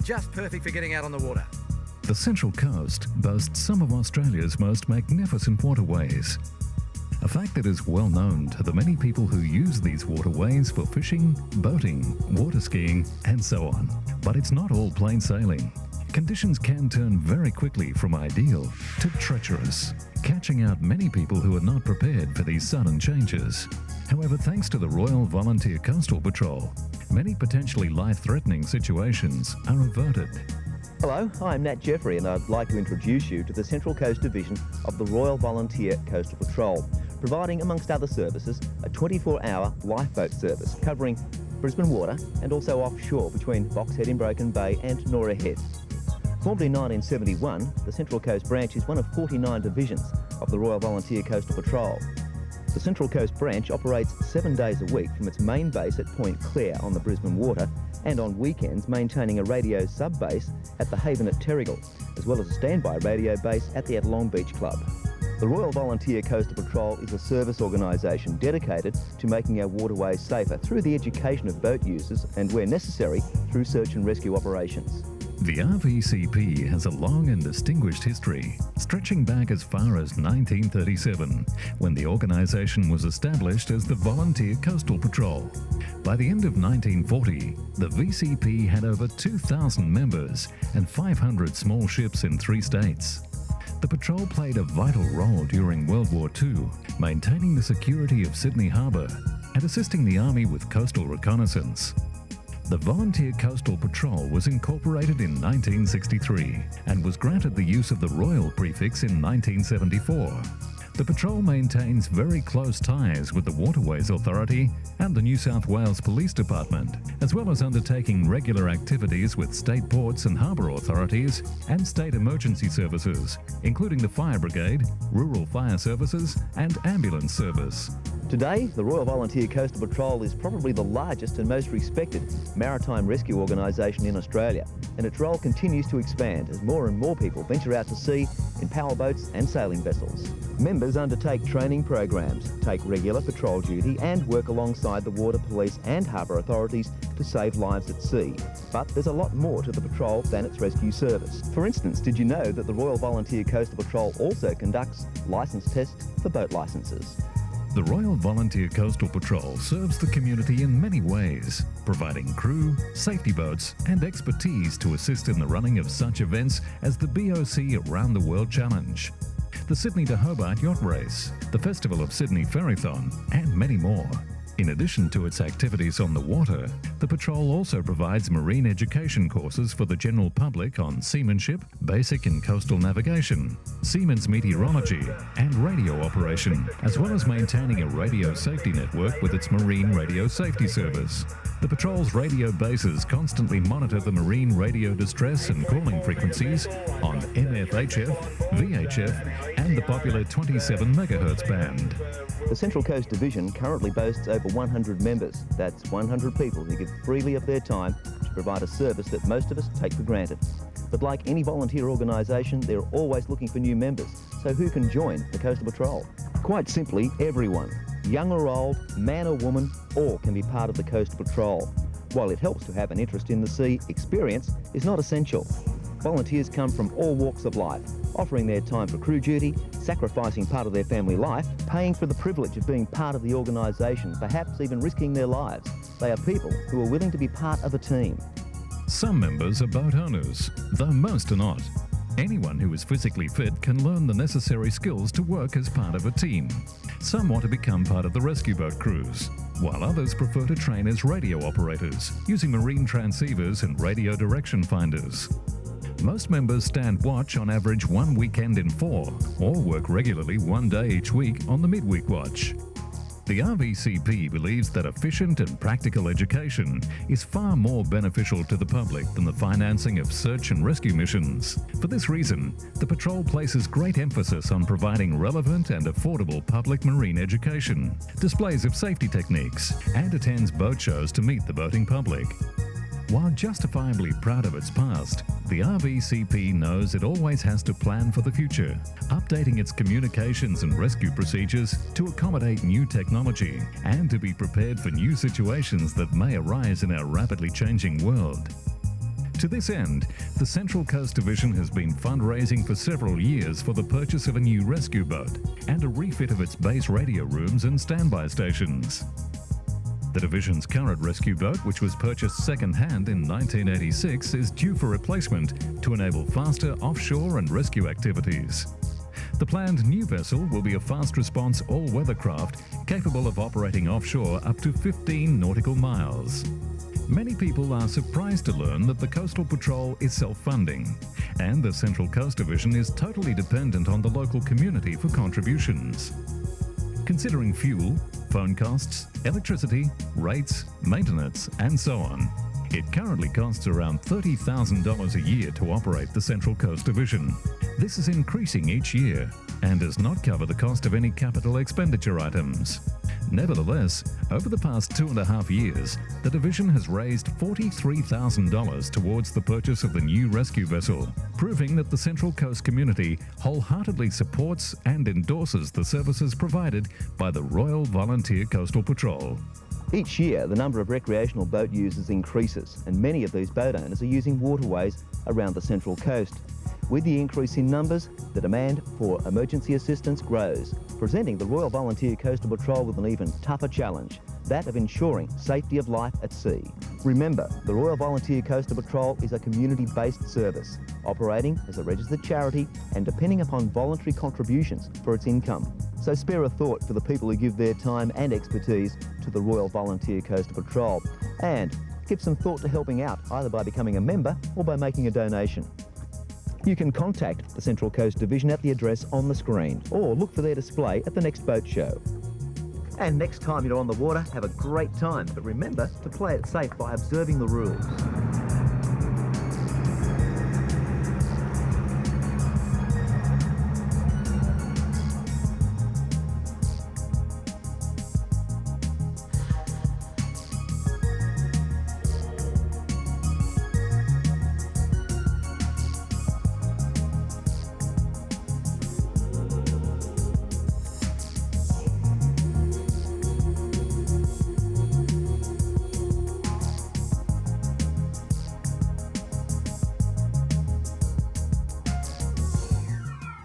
just perfect for getting out on the water. The Central Coast boasts some of Australia's most magnificent waterways. A fact that is well known to the many people who use these waterways for fishing, boating, water skiing, and so on. But it's not all plain sailing. Conditions can turn very quickly from ideal to treacherous, catching out many people who are not prepared for these sudden changes. However, thanks to the Royal Volunteer Coastal Patrol, many potentially life-threatening situations are averted. Hello, I'm Nat Jeffrey and I'd like to introduce you to the Central Coast Division of the Royal Volunteer Coastal Patrol, providing, amongst other services, a 24-hour lifeboat service covering Brisbane water and also offshore between Box Head in Broken Bay and Nora Head. Formed in 1971, the Central Coast Branch is one of 49 divisions of the Royal Volunteer Coastal Patrol. The Central Coast Branch operates 7 days a week from its main base at Point Clare on the Brisbane water, and on weekends maintaining a radio sub-base at the Haven at Terrigal, as well as a standby radio base at the Long Beach Club. The Royal Volunteer Coastal Patrol is a service organisation dedicated to making our waterways safer through the education of boat users and, where necessary, through search and rescue operations. The RVCP has a long and distinguished history, stretching back as far as 1937, when the organisation was established as the Volunteer Coastal Patrol. By the end of 1940, the VCP had over 2,000 members and 500 small ships in 3 states. The patrol played a vital role during World War II, maintaining the security of Sydney Harbour and assisting the Army with coastal reconnaissance. The Volunteer Coastal Patrol was incorporated in 1963 and was granted the use of the Royal prefix in 1974. The patrol maintains very close ties with the Waterways Authority and the New South Wales Police Department, as well as undertaking regular activities with state ports and harbour authorities and state emergency services, including the Fire Brigade, Rural Fire Services and Ambulance Service. Today, the Royal Volunteer Coastal Patrol is probably the largest and most respected maritime rescue organisation in Australia, and its role continues to expand as more and more people venture out to sea in powerboats and sailing vessels. Members undertake training programs, take regular patrol duty and work alongside the water police and harbour authorities to save lives at sea. But there's a lot more to the patrol than its rescue service. For instance, did you know that the Royal Volunteer Coastal Patrol also conducts licence tests for boat licences? The Royal Volunteer Coastal Patrol serves the community in many ways, providing crew, safety boats and expertise to assist in the running of such events as the BOC Around the World Challenge, the Sydney to Hobart Yacht Race, the Festival of Sydney Ferrython and many more. In addition to its activities on the water, the patrol also provides marine education courses for the general public on seamanship, basic and coastal navigation, seamen's meteorology and radio operation, as well as maintaining a radio safety network with its Marine Radio Safety Service. The patrol's radio bases constantly monitor the marine radio distress and calling frequencies on MFHF, VHF and the popular 27 MHz band. The Central Coast Division currently boasts over 100 members. That's 100 people who give freely of their time to provide a service that most of us take for granted. But like any volunteer organisation, they're always looking for new members. So who can join the Coastal Patrol? Quite simply, everyone. Young or old, man or woman, all can be part of the Coastal Patrol. While it helps to have an interest in the sea, experience is not essential. Volunteers come from all walks of life, offering their time for crew duty, sacrificing part of their family life, paying for the privilege of being part of the organisation, perhaps even risking their lives. They are people who are willing to be part of a team. Some members are boat owners, though most are not. Anyone who is physically fit can learn the necessary skills to work as part of a team. Some want to become part of the rescue boat crews, while others prefer to train as radio operators, using marine transceivers and radio direction finders. Most members stand watch on average 1 weekend in 4, or work regularly 1 day each week on the midweek watch. The RVCP believes that efficient and practical education is far more beneficial to the public than the financing of search and rescue missions. For this reason, the patrol places great emphasis on providing relevant and affordable public marine education, displays of safety techniques, and attends boat shows to meet the boating public. While justifiably proud of its past, the RVCP knows it always has to plan for the future, updating its communications and rescue procedures to accommodate new technology and to be prepared for new situations that may arise in our rapidly changing world. To this end, the Central Coast Division has been fundraising for several years for the purchase of a new rescue boat and a refit of its base radio rooms and standby stations. The Division's current rescue boat, which was purchased second-hand in 1986, is due for replacement to enable faster offshore and rescue activities. The planned new vessel will be a fast-response all-weather craft capable of operating offshore up to 15 nautical miles. Many people are surprised to learn that the Coastal Patrol is self-funding, and the Central Coast Division is totally dependent on the local community for contributions. Considering fuel, phone costs, electricity, rates, maintenance, and so on, it currently costs around $30,000 a year to operate the Central Coast Division. This is increasing each year and does not cover the cost of any capital expenditure items. Nevertheless, over the past 2.5 years, the division has raised $43,000 towards the purchase of the new rescue vessel, proving that the Central Coast community wholeheartedly supports and endorses the services provided by the Royal Volunteer Coastal Patrol. Each year, the number of recreational boat users increases, and many of these boat owners are using waterways around the Central Coast. With the increase in numbers, the demand for emergency assistance grows, presenting the Royal Volunteer Coastal Patrol with an even tougher challenge, that of ensuring safety of life at sea. Remember, the Royal Volunteer Coastal Patrol is a community-based service, operating as a registered charity and depending upon voluntary contributions for its income. So spare a thought for the people who give their time and expertise to the Royal Volunteer Coastal Patrol, and give some thought to helping out either by becoming a member or by making a donation. You can contact the Central Coast Division at the address on the screen, or look for their display at the next boat show. And next time you're on the water, have a great time, but remember to play it safe by observing the rules.